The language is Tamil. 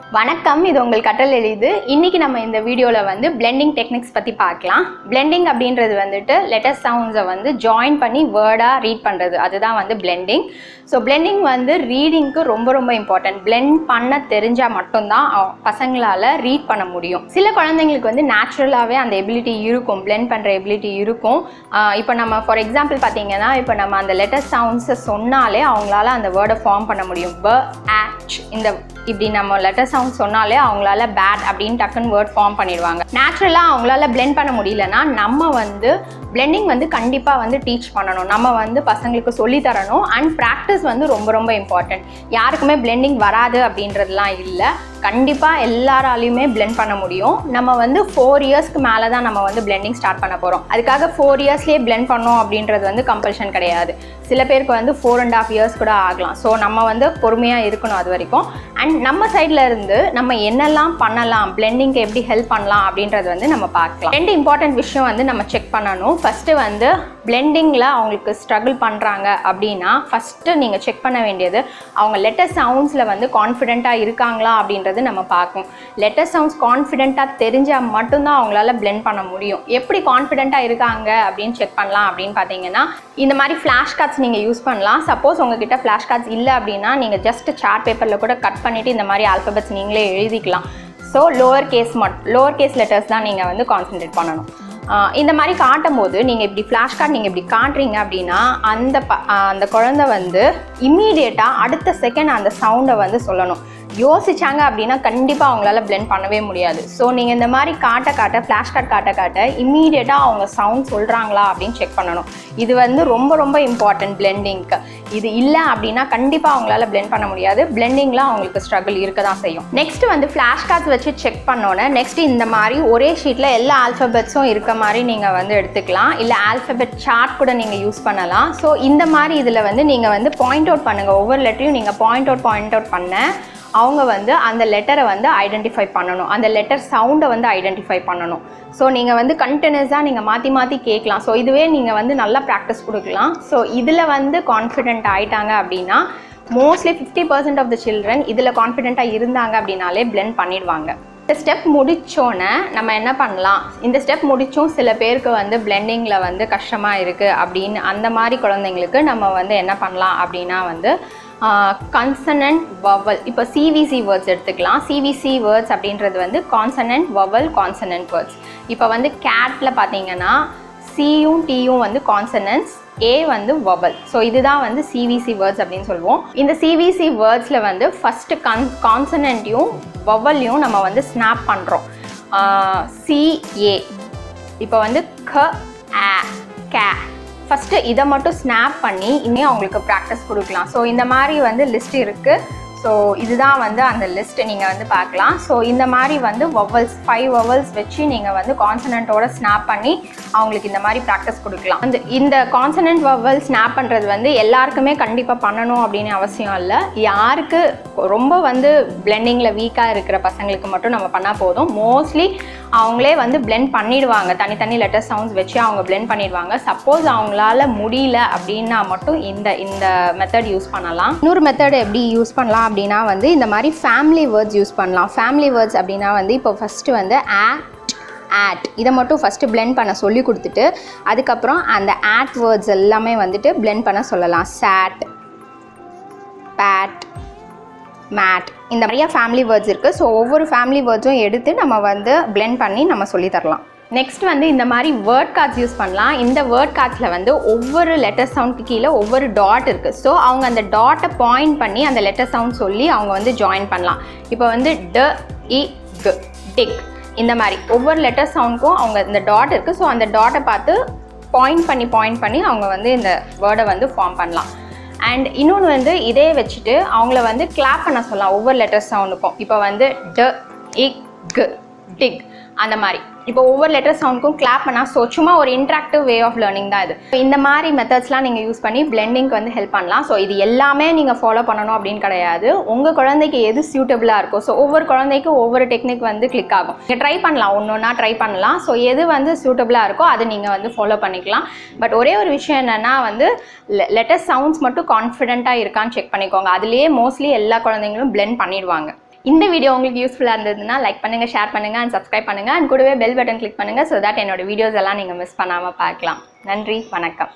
வணக்கம், இது உங்கள் கற்றல் எளிது. இன்னைக்கு நம்ம இந்த வீடியோல வந்து blending techniques பத்தி பார்க்கலாம். blending அப்படின்றது வந்துட்டு letter sounds வந்து ஜாயின் பண்ணி வேர்டா ரீட் பண்றது, அதுதான் வந்து blending. ஸோ blending வந்து ரீடிங்க்கு ரொம்ப ரொம்ப இம்பார்ட்டன்ட். blend பண்ண தெரிஞ்சா மட்டும்தான் பசங்களால ரீட் பண்ண முடியும். சில குழந்தைங்களுக்கு வந்து நேச்சுரலாகவே அந்த எபிலிட்டி இருக்கும், blend பண்ணுற எபிலிட்டி இருக்கும். இப்போ நம்ம ஃபார் எக்ஸாம்பிள் பார்த்தீங்கன்னா, இப்போ நம்ம அந்த லெட்டர் சவுண்ட்ஸை சொன்னாலே அவங்களால அந்த வேர்டை ஃபார்ம் பண்ண முடியும். இந்த இப்படி நம்ம லெட்டர் சவுண்ட் சொன்னாலே அவங்களால பேட் அப்படின்னு டக்குன்னு வேர்ட் ஃபார்ம் பண்ணிடுவாங்க. நேச்சுரலாக அவங்களால பிளெண்ட் பண்ண முடியலன்னா நம்ம வந்து பிளெண்டிங் வந்து கண்டிப்பாக வந்து டீச் பண்ணணும், நம்ம வந்து பசங்களுக்கு சொல்லி தரணும். அண்ட் ப்ராக்டிஸ் வந்து ரொம்ப ரொம்ப இம்பார்ட்டன்ட். யாருக்குமே பிளெண்டிங் வராது அப்படின்றதுலாம் இல்லை, கண்டிப்பாக எல்லாராலையுமே பிளெண்ட் பண்ண முடியும். நம்ம வந்து 4 இயர்ஸ்க்கு மேலே தான் நம்ம வந்து பிளெண்டிங் ஸ்டார்ட் பண்ண போகிறோம். அதுக்காக 4 இயர்ஸ்லேயே பிளெண்ட் பண்ணோம் அப்படின்றது வந்து கம்பல்ஷன் கிடையாது. சில பேருக்கு வந்து 4.5 இயர்ஸ் கூட ஆகலாம். ஸோ நம்ம வந்து பொறுமையாக இருக்கணும் அது வரைக்கும். அண்ட் நம்ம சைடில் இருந்து நம்ம என்னெல்லாம் பண்ணலாம், பிளெண்டிங்க்கு எப்படி ஹெல்ப் பண்ணலாம் அப்படின்றது வந்து நம்ம பார்க்கலாம். 2 இம்பார்ட்டன்ட் விஷயம் வந்து நம்ம செக் பண்ணணும். ஃபஸ்ட்டு வந்து பிளெண்டிங்கில் அவங்களுக்கு ஸ்ட்ரகிள் பண்ணுறாங்க அப்படின்னா ஃபஸ்ட்டு நீங்கள் செக் பண்ண வேண்டியது அவங்க லெட்டர் சவுண்ட்ஸில் வந்து கான்ஃபிடென்ட்டாக இருக்காங்களா அப்படின்றது நம்ம பார்க்கணும். லெட்டர் சவுண்ட்ஸ் கான்ஃபிடென்ட்டாக தெரிஞ்சால் மட்டும்தான் அவங்களால பிளெண்ட் பண்ண முடியும். எப்படி கான்ஃபிடென்ட்டாக இருக்காங்க அப்படின்னு செக் பண்ணலாம் அப்படின்னு பார்த்தீங்கன்னா, இந்த மாதிரி ஃப்ளாஷ் கார்ட்ஸ் நீங்கள் யூஸ் பண்ணலாம். சப்போஸ் உங்ககிட்ட ஃப்ளாஷ் கார்ட்ஸ் இல்லை அப்படின்னா நீங்கள் ஜஸ்ட் சார்ட் பேப்பரில் கூட கட் பண்ணிவிட்டு இந்த மாதிரி ஆல்ஃபபெட்ஸ் நீங்களே எழுதிக்கலாம். ஸோ லோவர் கேஸ் லெட்டர்ஸ் தான் நீங்கள் வந்து கான்சன்ட்ரேட் பண்ணணும். இந்த மாதிரி காட்டும் போது நீங்கள் இப்படி ஃப்ளாஷ் கார்டு நீங்கள் இப்படி காட்டுறீங்க அப்படின்னா அந்த குழந்தை வந்து இம்மீடியட்டாக அடுத்த செகண்ட் அந்த சவுண்டை வந்து சொல்லணும். யோசிச்சாங்க அப்படின்னா கண்டிப்பாக அவங்களால பிளெண்ட் பண்ணவே முடியாது. ஸோ நீங்கள் இந்த மாதிரி காட்ட ஃப்ளாஷ் கார்டு காட்ட இம்மீடியட்டாக அவங்க சவுண்ட் சொல்கிறாங்களா அப்படின்னு செக் பண்ணணும். இது வந்து ரொம்ப ரொம்ப இம்பார்ட்டன்ட் பிளெண்டிங்க்கு. இது இல்லை அப்படின்னா கண்டிப்பாக அவங்களால பிளெண்ட் பண்ண முடியாது. பிளெண்டிங்கில் அவங்களுக்கு ஸ்ட்ரகிள் இருக்க தான் செய்யும். நெக்ஸ்ட் வந்து ஃப்ளாஷ் கார்ட்ஸ் வச்சு செக் பண்ணோன்னே நெக்ஸ்ட் இந்த மாதிரி ஒரே ஷீட்டில் எல்லா ஆல்ஃபபெட்ஸும் இருக்க மாதிரி நீங்கள் வந்து எடுத்துக்கலாம். இல்லை ஆல்ஃபபெட் சார்ட் கூட நீங்கள் யூஸ் பண்ணலாம். ஸோ இந்த மாதிரி இதில் வந்து நீங்கள் வந்து பாயிண்ட் அவுட் பண்ணுங்கள். ஒவ்வொரு லெட்டரையும் நீங்கள் பாயிண்ட் அவுட் பண்ண அவங்க வந்து அந்த லெட்டரை வந்து ஐடென்டிஃபை பண்ணணும், அந்த லெட்டர் சவுண்டை வந்து ஐடென்டிஃபை பண்ணணும். ஸோ நீங்கள் வந்து கண்டினியூஸாக நீங்கள் மாற்றி கேட்கலாம். ஸோ இதுவே நீங்கள் வந்து நல்லா ப்ராக்டிஸ் கொடுக்கலாம். ஸோ இதில் வந்து கான்ஃபிடென்ட் ஆகிட்டாங்க அப்படின்னா மோஸ்ட்லி 50% ஆஃப் த சில்ட்ரன் இதில் கான்ஃபிடென்ட்டாக இருந்தாங்க அப்படின்னாலே பிளெண்ட் பண்ணிடுவாங்க. இந்த ஸ்டெப் முடித்தோன்னே நம்ம என்ன பண்ணலாம், இந்த ஸ்டெப் முடித்தும் சில பேருக்கு வந்து பிளெண்டிங்கில் வந்து கஷ்டமாக இருக்குது அப்படின்னு அந்த மாதிரி குழந்தைங்களுக்கு நம்ம வந்து என்ன பண்ணலாம் அப்படின்னா வந்து கான்சனன்ட் வவல், இப்போ சிவிசி வேர்ட்ஸ் எடுத்துக்கலாம். சிவிசி வேர்ட்ஸ் அப்படின்றது வந்து கான்சனன்ட் வவல் கான்சனன்ட் வேர்ட்ஸ். இப்போ வந்து கேட்டில் பார்த்தீங்கன்னா சியும் டியும் வந்து கான்சனன்ட்ஸ், ஏ வந்து வவல். ஸோ இதுதான் வந்து சிவிசி வேர்ட்ஸ் அப்படின்னு சொல்லுவோம். இந்த சிவிசி வேர்ட்ஸில் வந்து ஃபஸ்ட்டு கான்சனன்ட்டையும் வவல்லையும் நம்ம வந்து ஸ்னாப் பண்ணுறோம். சிஏ, இப்போ வந்து க ஆ கே, ஃபஸ்ட்டு இதை மட்டும் ஸ்னாப் பண்ணி இன்னும் அவங்களுக்கு ப்ராக்டிஸ் கொடுக்கலாம். ஸோ இந்த மாதிரி வந்து லிஸ்ட் இருக்குது. ஸோ இதுதான் வந்து அந்த லிஸ்ட்டு நீங்கள் வந்து பார்க்கலாம். ஸோ இந்த மாதிரி வந்து வவல்ஸ் 5 வவல்ஸ் வச்சு நீங்கள் வந்து கான்சனன்ட்டோட ஸ்னாப் பண்ணி அவங்களுக்கு இந்த மாதிரி ப்ராக்டிஸ் கொடுக்கலாம். இந்த கான்சனன்ட் வவல் ஸ்னாப் பண்ணுறது வந்து எல்லாருக்குமே கண்டிப்பாக பண்ணணும் அப்படின்னு அவசியம் இல்லை. யாருக்கு ரொம்ப வந்து பிளெண்டிங்கில் வீக்காக இருக்கிற பசங்களுக்கு மட்டும் நம்ம பண்ணால் போதும். மோஸ்ட்லி அவங்களே வந்து பிளெண்ட் பண்ணிடுவாங்க, தனி லெட்டர் சவுண்ட்ஸ் வச்சு அவங்க பிளெண்ட் பண்ணிடுவாங்க. சப்போஸ் அவங்களால முடியல அப்படின்னா மட்டும் இந்த மெத்தட் யூஸ் பண்ணலாம். இன்னொரு மெத்தட் எப்படி யூஸ் பண்ணலாம் அப்படின்னா வந்து இந்த மாதிரி ஃபேமிலி வேர்ட்ஸ் யூஸ் பண்ணலாம். ஃபேமிலி வேர்ட்ஸ் அப்படின்னா வந்து இப்போ ஃபஸ்ட்டு வந்து ஆட் இதை மட்டும் ஃபஸ்ட்டு பிளெண்ட் பண்ண சொல்லி கொடுத்துட்டு அதுக்கப்புறம் அந்த ஆட் வேர்ட்ஸ் எல்லாமே வந்துட்டு பிளெண்ட் பண்ண சொல்லலாம். சாட், பேட், மேட், இந்த நிறைய ஃபேமிலி வேர்ட்ஸ் இருக்குது. ஸோ ஒவ்வொரு ஃபேமிலி வேர்ட்ஸும் எடுத்து நம்ம வந்து பிளெண்ட் பண்ணி நம்ம சொல்லி தரலாம். நெக்ஸ்ட் வந்து இந்த மாதிரி வேர்ட் கார்ட்ஸ் யூஸ் பண்ணலாம். இந்த வேர்ட் கார்ட்ஸில் வந்து ஒவ்வொரு லெட்டர் சவுண்டுக்கு கீழே ஒவ்வொரு டாட் இருக்குது. ஸோ அவங்க அந்த டாட்டை பாயிண்ட் பண்ணி அந்த லெட்டர் சவுண்ட் சொல்லி அவங்க வந்து ஜாயின் பண்ணலாம். இப்போ வந்து ட, இ, க், டிக், இந்த மாதிரி ஒவ்வொரு லெட்டர் சவுண்டுக்கும் அவங்க இந்த டாட் இருக்குது. ஸோ அந்த டாட்டை பார்த்து பாயிண்ட் பண்ணி அவங்க வந்து இந்த வேர்டை வந்து ஃபார்ம் பண்ணலாம். அண்ட் இன்னொன்று வந்து இதே வச்சுட்டு அவங்கள வந்து கிளாப் பண்ண சொல்லலாம் ஒவ்வொரு லெட்டர் சவுண்டுக்கும். இப்போ வந்து ட, இ, க், டிக், அந்த மாதிரி இப்போ ஒவ்வொரு லெட்டர் சவுண்டுக்கும் கிளாப் பண்ணால் ஸோ சும்மா ஒரு இன்ட்ராக்டிவ் வே ஆஃப் லேர்னிங் தான் இது. இந்த மாதிரி மெத்தட்ஸ்லாம் நீங்கள் யூஸ் பண்ணி பிளெண்டிங்க்கு வந்து ஹெல்ப் பண்ணலாம். ஸோ இது எல்லாமே நீங்கள் ஃபாலோ பண்ணணும் அப்படின்னு கிடையாது. உங்கள் குழந்தைக்கு எது சூட்டபிளாக இருக்கும். ஸோ ஒவ்வொரு குழந்தைக்கும் ஒவ்வொரு டெக்னிக் வந்து கிளிக் ஆகும். நீங்கள் ட்ரை பண்ணலாம், ஒன்றா ட்ரை பண்ணலாம். ஸோ எது வந்து சூட்டபிளாக இருக்கோ அதை நீங்கள் வந்து ஃபாலோ பண்ணிக்கலாம். பட் ஒரே ஒரு விஷயம் என்னென்னா வந்து லெட்டர் சவுண்ட்ஸ் மட்டும் கான்ஃபிடென்ட்டாக இருக்கான்னு செக் பண்ணிக்கோங்க. அதுலேயே மோஸ்ட்லி எல்லா குழந்தைங்களும் பிளெண்ட் பண்ணிடுவாங்க. இந்த வீடியோ உங்களுக்கு யூஸ்ஃபுல்லாக இருந்ததுன்னா லைக் பண்ணுங்கள், ஷேர் பண்ணுங்கள் அண்ட் சப்ஸ்கிரைப் பண்ணுங்கள் அண்ட் கூடவே பெல் பட்டன் கிளிக் பண்ணுங்கள் ஸோ தட் என்னோட வீடியோஸ் எல்லாம் நீங்கள் மிஸ் பண்ணாமல் பார்க்கலாம். நன்றி, வணக்கம்.